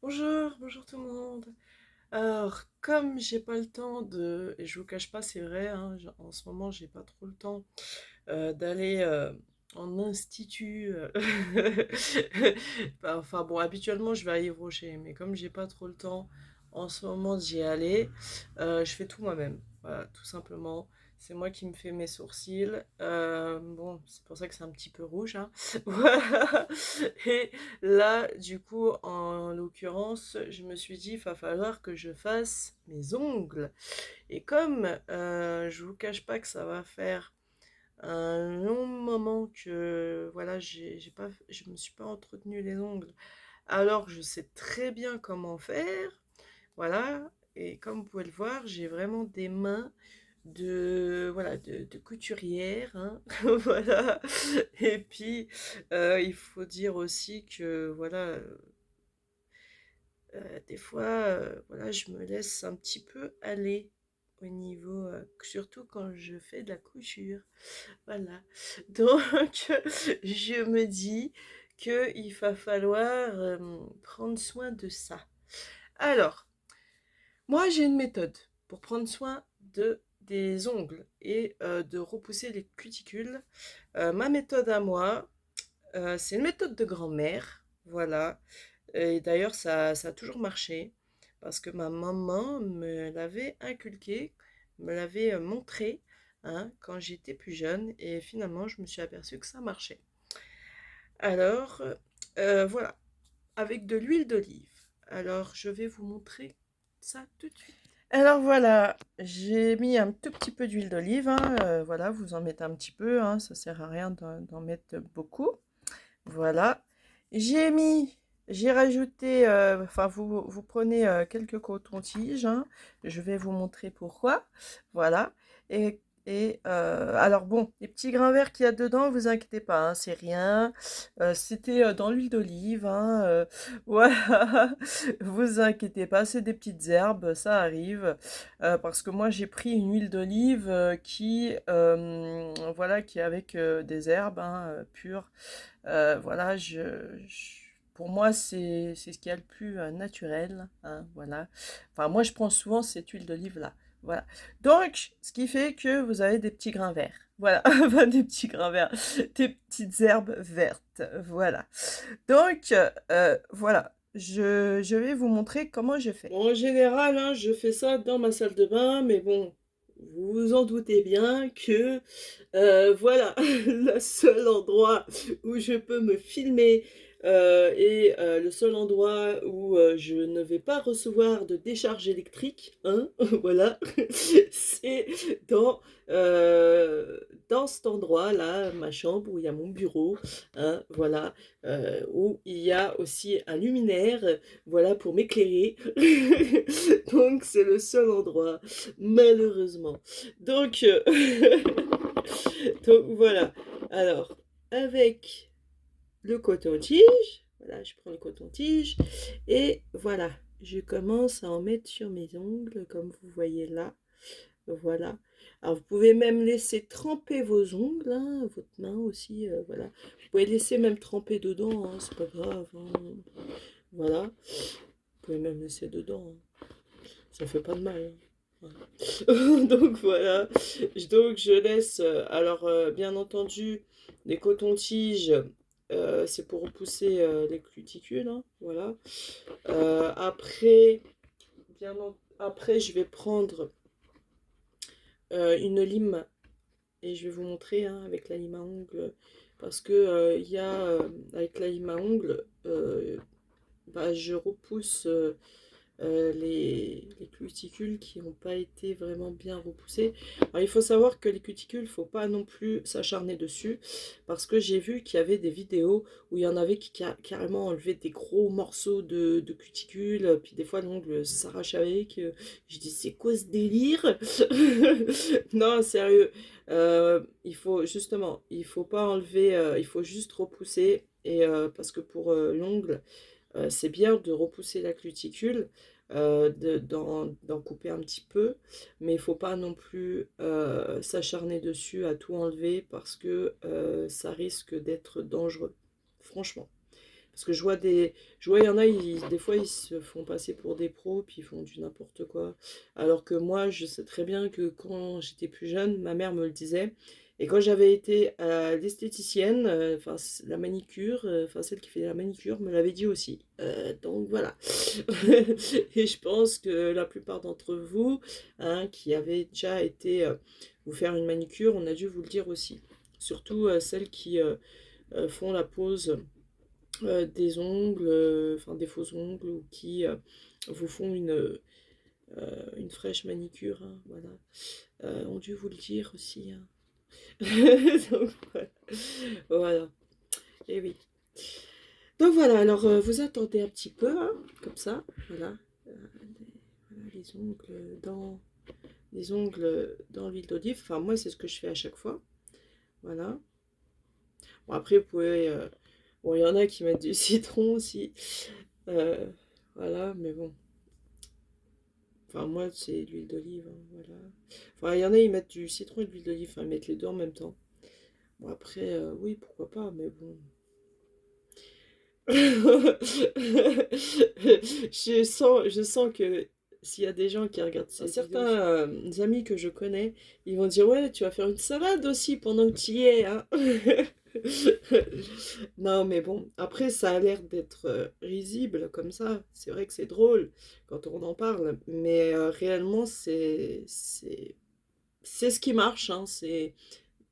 Bonjour, bonjour tout le monde. Alors, comme j'ai pas le temps de, et je vous cache pas, c'est vrai, hein, en ce moment, j'ai pas trop le temps d'aller en institut. Enfin bon, habituellement, je vais à Yves Rocher, mais comme j'ai pas trop le temps en ce moment d'y aller, je fais tout moi-même. Voilà, tout simplement. C'est moi qui me fais mes sourcils. Bon, c'est pour ça que c'est un petit peu rouge, hein. Voilà. Et là, du coup, en l'occurrence, je me suis dit, il va falloir que je fasse mes ongles. Et comme je vous cache pas que ça va faire un long moment que voilà, je me suis pas entretenu les ongles, alors je sais très bien comment faire. Voilà. Et comme vous pouvez le voir, j'ai vraiment des mains de couturière, hein. Voilà. Et puis, il faut dire aussi que voilà, des fois, voilà, je me laisse un petit peu aller au niveau, surtout quand je fais de la couture. Voilà. Donc, je me dis qu'il va falloir prendre soin de ça. Alors, moi, j'ai une méthode pour prendre soin des ongles et de repousser les cuticules. Ma méthode à moi, c'est une méthode de grand-mère. Voilà. Et d'ailleurs, ça a toujours marché parce que ma maman me l'avait inculqué, me l'avait montré, hein, quand j'étais plus jeune. Et finalement, je me suis aperçue que ça marchait. Alors, voilà, avec de l'huile d'olive. Alors, je vais vous montrer ça tout de suite. Alors voilà, j'ai mis un tout petit peu d'huile d'olive, hein, voilà, vous en mettez un petit peu, hein, ça sert à rien d'en mettre beaucoup. Voilà. J'ai mis, j'ai rajouté, enfin vous prenez quelques cotons-tiges, hein, je vais vous montrer pourquoi. Voilà. Alors bon, les petits grains verts qu'il y a dedans, vous inquiétez pas, hein, c'est rien. C'était dans l'huile d'olive, hein, voilà. Vous inquiétez pas, c'est des petites herbes, ça arrive. Parce que moi j'ai pris une huile d'olive voilà, qui est avec des herbes, hein, pures. Voilà, pour moi, c'est ce qu'il y a le plus naturel, hein, voilà. Enfin, moi, je prends souvent cette huile d'olive-là. Voilà. Donc, ce qui fait que vous avez des petits grains verts. Voilà, enfin, des petits grains verts, des petites herbes vertes. Voilà. Donc, voilà. Je vais vous montrer comment je fais. Bon, en général, hein, je fais ça dans ma salle de bain, mais bon, vous vous en doutez bien que voilà, le seul endroit où je peux me filmer et le seul endroit où je ne vais pas recevoir de décharge électrique, hein, voilà, c'est dans, euh, dans cet endroit-là, ma chambre, où il y a mon bureau, hein, voilà, où il y a aussi un luminaire, voilà, pour m'éclairer. Donc c'est le seul endroit, malheureusement. Donc, donc voilà. Alors, avec le coton-tige, voilà, je prends le coton-tige et voilà, je commence à en mettre sur mes ongles, comme vous voyez là. Voilà. Alors, vous pouvez même laisser tremper vos ongles, hein, votre main aussi, voilà. Vous pouvez laisser même tremper dedans, hein, c'est pas grave, hein. Voilà. Vous pouvez même laisser dedans, hein. Ça fait pas de mal, hein. Voilà. Donc voilà, donc je laisse, alors bien entendu, les cotons-tiges, c'est pour repousser les cuticules, hein, voilà. Après, après, je vais prendre une lime et je vais vous montrer, hein, avec la lime à ongles, parce que il y a, avec la lime à ongles, bah, je repousse les cuticules qui n'ont pas été vraiment bien repoussées. Alors, il faut savoir que les cuticules, il ne faut pas non plus s'acharner dessus, parce que j'ai vu qu'il y avait des vidéos où il y en avait qui carrément enlevaient des gros morceaux de cuticules, puis des fois l'ongle s'arrache avec. Je dis, c'est quoi ce délire? Non, sérieux. Il faut justement, il faut pas enlever, il faut juste repousser, et parce que pour l'ongle, c'est bien de repousser la cuticule, d'en couper un petit peu, mais il ne faut pas non plus s'acharner dessus à tout enlever, parce que ça risque d'être dangereux, franchement. Parce que je vois, il y en a, des fois, ils se font passer pour des pros, puis ils font du n'importe quoi. Alors que moi, je sais très bien que quand j'étais plus jeune, ma mère me le disait. Et quand j'avais été à l'esthéticienne, enfin la manicure, enfin celle qui fait la manicure, me l'avait dit aussi. Donc voilà. Et je pense que la plupart d'entre vous, hein, qui avez déjà été vous faire une manicure, on a dû vous le dire aussi. Surtout celles qui font la pose des ongles, enfin des faux ongles, ou qui vous font une fraîche manicure, hein, voilà. Ont dû vous le dire aussi, hein. Donc, voilà. Voilà. Et oui. Donc voilà, alors vous attendez un petit peu, hein, comme ça, voilà. Voilà, les ongles dans l'huile d'olive. Enfin, moi, c'est ce que je fais à chaque fois. Voilà. Bon, après, vous pouvez... bon, il y en a qui mettent du citron aussi. Euh, voilà, mais bon. Enfin, moi, c'est l'huile d'olive, hein, voilà. Enfin, il y en a, ils mettent du citron et de l'huile d'olive. Enfin, ils mettent les deux en même temps. Bon, après, oui, pourquoi pas, mais bon. Je sens que s'il y a des gens qui regardent ces certains amis que je connais, ils vont dire ouais, tu vas faire une salade aussi pendant que tu y es, hein. Non, mais bon, après ça a l'air d'être risible comme ça. C'est vrai que c'est drôle quand on en parle, mais réellement c'est ce qui marche, hein. C'est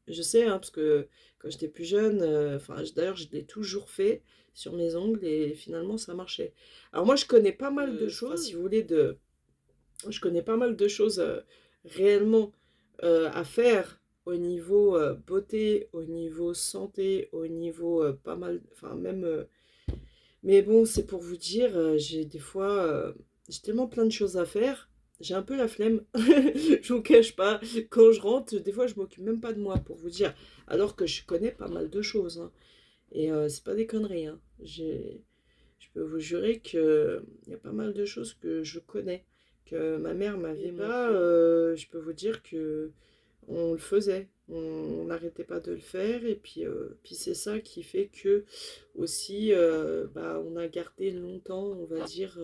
je sais, hein, parce que quand j'étais plus jeune, enfin d'ailleurs je l'ai toujours fait sur mes ongles et finalement ça marchait. Alors moi je connais pas mal de choses, si vous voulez, je connais pas mal de choses réellement à faire au niveau beauté, au niveau santé, au niveau pas mal, enfin même... mais bon, c'est pour vous dire, j'ai des fois, j'ai tellement plein de choses à faire, j'ai un peu la flemme, je vous cache pas. Quand je rentre, des fois, je m'occupe même pas de moi, pour vous dire, alors que je connais pas mal de choses, hein. Et c'est pas des conneries, hein. Je peux vous jurer qu'il y a pas mal de choses que je connais, que ma mère m'avait montré. Je peux vous dire que on le faisait, on n'arrêtait pas de le faire, et puis c'est ça qui fait que aussi bah, on a gardé longtemps, on va dire,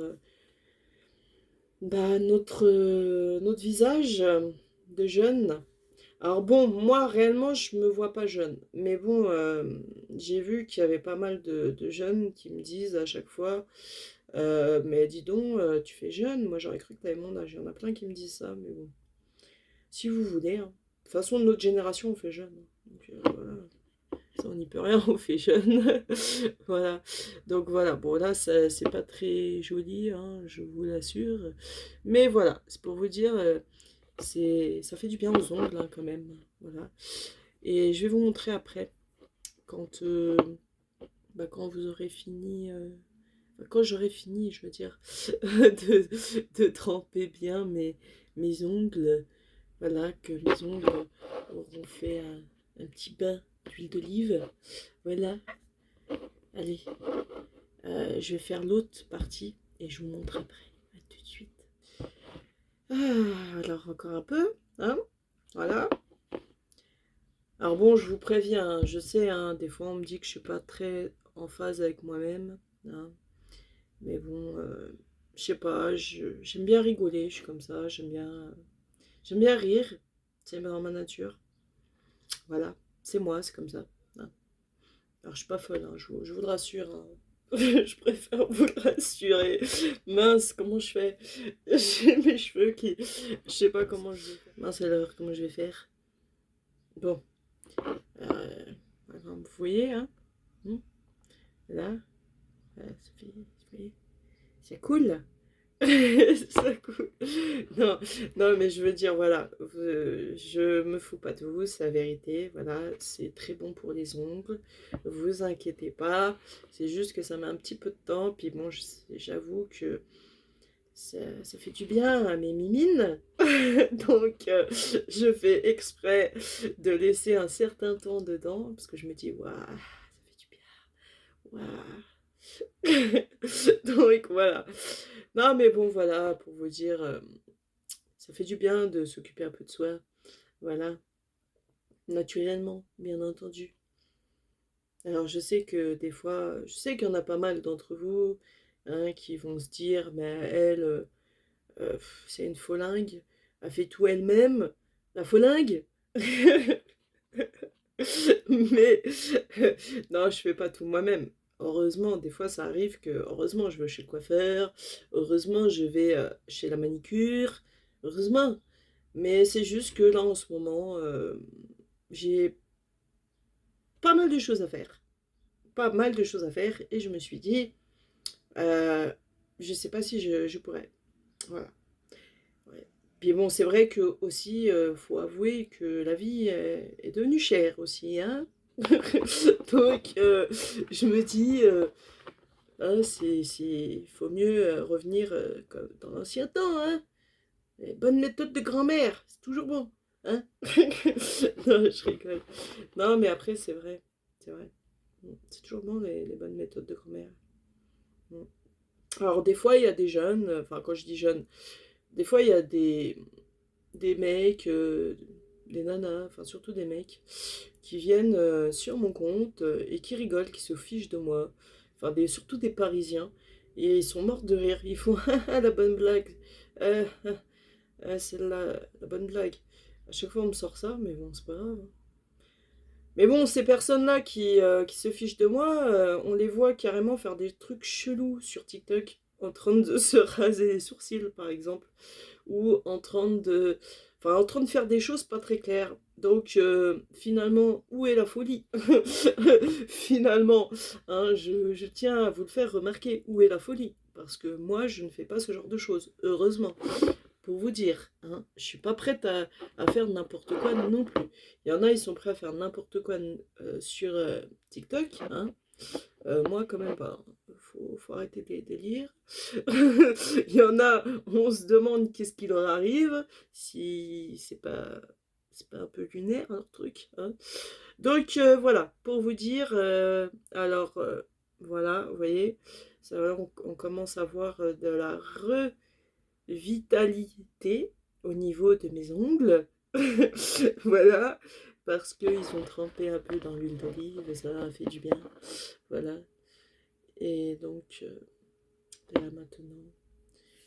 bah, notre visage de jeune. Alors bon, moi réellement je me vois pas jeune, mais bon, j'ai vu qu'il y avait pas mal de jeunes qui me disent à chaque fois, mais dis donc, tu fais jeune, moi j'aurais cru que tu avais mon âge. Il y en a plein qui me disent ça, mais bon, si vous voulez, hein. De toute façon, de notre génération, on fait jeune, hein. Donc voilà, ça on n'y peut rien, on fait jeune. Voilà, donc voilà, bon là c'est pas très joli, hein, je vous l'assure. Mais voilà, c'est pour vous dire, ça fait du bien aux ongles, hein, quand même. Voilà. Et je vais vous montrer après, quand, bah, quand vous aurez fini, enfin, quand j'aurai fini, je veux dire, de tremper bien mes ongles. Voilà, que mes ongles auront fait un petit bain d'huile d'olive. Voilà, allez, je vais faire l'autre partie et je vous montre après. À tout de suite. Ah, alors encore un peu, hein, voilà. Alors bon, je vous préviens, hein, je sais, hein, des fois on me dit que je suis pas très en phase avec moi-même, hein, mais bon, je sais pas, j'aime bien rigoler, je suis comme ça, j'aime bien rire, c'est dans ma nature, voilà, c'est moi, c'est comme ça, hein. Alors je suis pas folle, hein, je vous le rassure, hein. Je préfère vous le rassurer. Mince, comment je fais? J'ai mes cheveux qui... Je sais pas comment je vais faire. Mince alors, comment je vais faire? Bon, euh, vous voyez, hein? Hmm. Là, ça fait- c'est cool. C'est cool. Non, non, mais je veux dire, voilà, je me fous pas de vous, c'est la vérité. Voilà, c'est très bon pour les ongles. Vous inquiétez pas. C'est juste que ça met un petit peu de temps. Puis bon, j'avoue que ça fait du bien à mes mimines. Donc, je fais exprès de laisser un certain temps dedans. Parce que je me dis, waouh, ça fait du bien. Waouh. Donc voilà. Non mais bon voilà, pour vous dire, ça fait du bien de s'occuper un peu de soi. Voilà. Naturellement, bien entendu. Alors je sais que des fois, je sais qu'il y en a pas mal d'entre vous, hein, qui vont se dire: «Mais elle, c'est une folingue, elle fait tout elle-même, la folingue!» Mais non, je fais pas tout moi-même. Heureusement, des fois ça arrive que heureusement je vais chez le coiffeur, heureusement je vais, chez la manicure, heureusement. Mais c'est juste que là en ce moment, j'ai pas mal de choses à faire. Pas mal de choses à faire et je me suis dit: «Heu, je sais pas si je pourrais». Voilà, ouais. Puis bon, c'est vrai qu'aussi, faut avouer que la vie est devenue chère aussi, hein. Donc je me dis, hein, c'est faut mieux, revenir, comme dans l'ancien temps, hein. Les bonnes méthodes de grand-mère, c'est toujours bon, hein. Non, je rigole. Non, mais après c'est vrai, c'est vrai. C'est toujours bon les bonnes méthodes de grand-mère. Mmh. Alors des fois, il y a des jeunes, enfin quand je dis jeunes, des fois il y a des mecs, des nanas, enfin surtout des mecs, qui viennent sur mon compte et qui rigolent, qui se fichent de moi. Enfin, surtout des Parisiens. Et ils sont morts de rire. Ils font ah, la bonne blague. Celle-là, la bonne blague. À chaque fois, on me sort ça, mais bon, c'est pas grave, hein. Mais bon, ces personnes-là qui se fichent de moi, on les voit carrément faire des trucs chelous sur TikTok, en train de se raser les sourcils, par exemple, ou en train de, enfin, en train de faire des choses pas très claires. Donc, finalement, où est la folie? Finalement, hein, je tiens à vous le faire remarquer, où est la folie? Parce que moi, je ne fais pas ce genre de choses, heureusement. Pour vous dire, hein, je suis pas prête à faire n'importe quoi non plus. Il y en a, ils sont prêts à faire n'importe quoi sur TikTok, hein. Moi, quand même pas, hein. Faut arrêter les délires. Il y en a, on se demande qu'est-ce qui leur arrive, si c'est pas un peu lunaire, leur truc, hein. Donc voilà, pour vous dire, alors voilà, vous voyez, ça, on commence à voir de la vitalité au niveau de mes ongles. Voilà, parce qu'ils ont trempé un peu dans l'huile d'olive et ça leur a fait du bien. Voilà. Et donc, là maintenant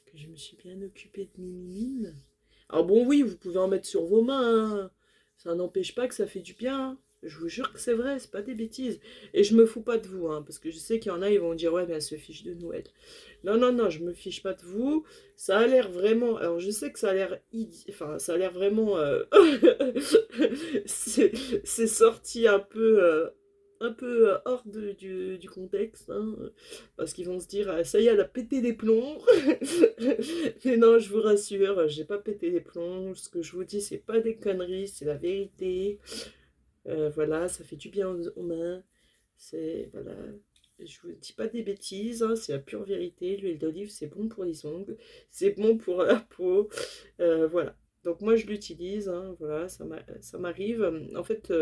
que je me suis bien occupée de mes mimines. Alors bon, oui, vous pouvez en mettre sur vos mains, hein. Ça n'empêche pas que ça fait du bien, hein. Je vous jure que c'est vrai, c'est pas des bêtises. Et je me fous pas de vous, hein, parce que je sais qu'il y en a, ils vont dire, ouais, mais elle se fiche de nous, elle. Non, non, non, je me fiche pas de vous. Ça a l'air vraiment. Alors, je sais que ça a l'air. Enfin, ça a l'air vraiment. C'est c'est sorti un peu hors du contexte, hein, parce qu'ils vont se dire, ah, ça y est, elle a pété les plombs. Mais non, je vous rassure, j'ai pas pété les plombs. Ce que je vous dis, c'est pas des conneries, c'est la vérité. Voilà, ça fait du bien aux mains. C'est. Voilà. Je vous dis pas des bêtises, hein, c'est la pure vérité. L'huile d'olive, c'est bon pour les ongles, c'est bon pour la peau. Voilà. Donc moi, je l'utilise, hein, voilà, ça m'arrive. En fait,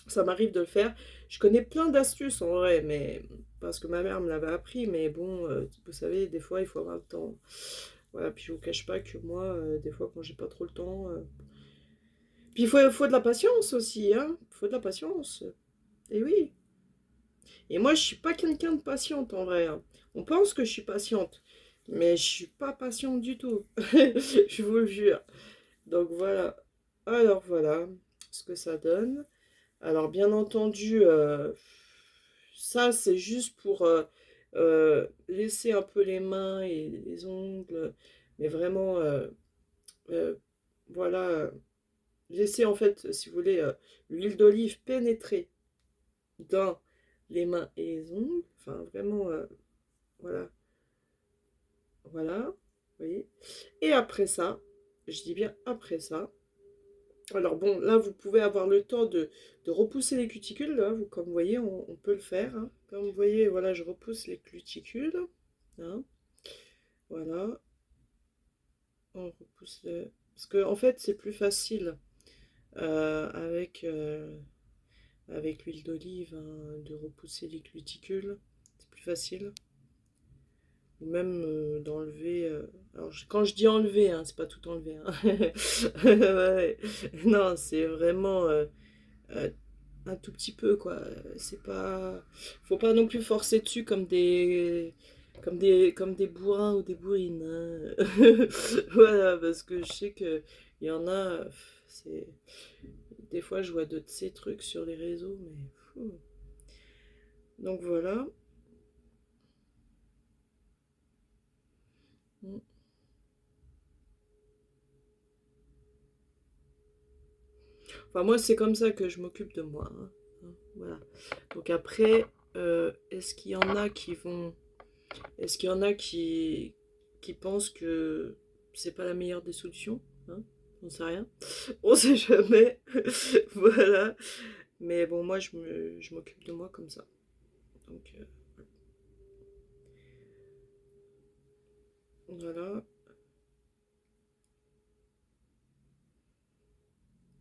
ça m'arrive de le faire. Je connais plein d'astuces en vrai, mais parce que ma mère me l'avait appris, mais bon, vous savez, des fois, il faut avoir le temps. Voilà, puis je vous cache pas que moi, des fois, quand j'ai pas trop le temps. Puis faut de la patience aussi, hein. Faut de la patience. Et oui. Et moi, je suis pas quelqu'un de patiente en vrai, hein. On pense que je suis patiente, mais je suis pas patiente du tout. Je vous le jure. Donc voilà. Alors voilà ce que ça donne. Alors bien entendu, ça c'est juste pour laisser un peu les mains et les ongles, mais vraiment, euh, voilà, laisser en fait, si vous voulez, l'huile d'olive pénétrer dans les mains et les ongles. Enfin, vraiment, voilà, voilà, vous voyez. Et après ça, je dis bien après ça. Alors bon, là, vous pouvez avoir le temps de repousser les cuticules. Là, vous, comme vous voyez, on peut le faire, hein. Comme vous voyez, voilà, je repousse les cuticules, hein. Voilà, on repousse le... Parce que, en fait, c'est plus facile avec, avec l'huile d'olive, hein, de repousser les cuticules. C'est plus facile. Ou même d'enlever. Alors, quand je dis enlever, hein, c'est pas tout enlever, hein. Ouais. Non, c'est vraiment. un tout petit peu, quoi. C'est pas... Faut pas non plus forcer dessus comme des bourrins ou des bourrines, hein. Voilà, parce que je sais que il y en a, c'est... Des fois, je vois de ces trucs sur les réseaux, mais... fou. Donc voilà. Mm. Enfin, moi, c'est comme ça que je m'occupe de moi, hein. Voilà. Donc après, est-ce qu'il y en a qui vont... Est-ce qu'il y en a qui pensent que c'est pas la meilleure des solutions, hein? On sait rien. On sait jamais. Voilà. Mais bon, moi, je m'occupe de moi comme ça. Donc, voilà.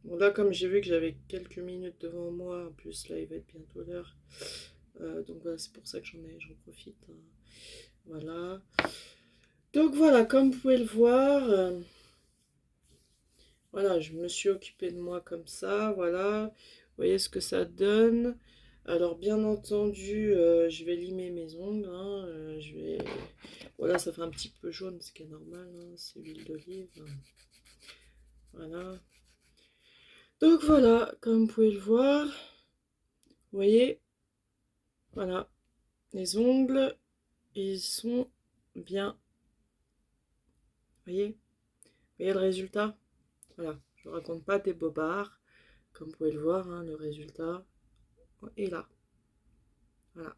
Bon, là, comme j'ai vu que j'avais quelques minutes devant moi, en plus, là, il va être bientôt l'heure. Donc, voilà, c'est pour ça que j'en profite, hein. Voilà. Donc, voilà, comme vous pouvez le voir, voilà, je me suis occupée de moi comme ça, voilà. Vous voyez ce que ça donne. Alors, bien entendu, je vais limer mes ongles, hein, je vais... Voilà, ça fait un petit peu jaune, ce qui est normal, hein, c'est l'huile d'olive, hein. Voilà. Donc voilà, comme vous pouvez le voir, vous voyez, voilà, les ongles, ils sont bien, vous voyez le résultat? Voilà, je ne raconte pas des bobards, comme vous pouvez le voir, hein, le résultat est là, voilà.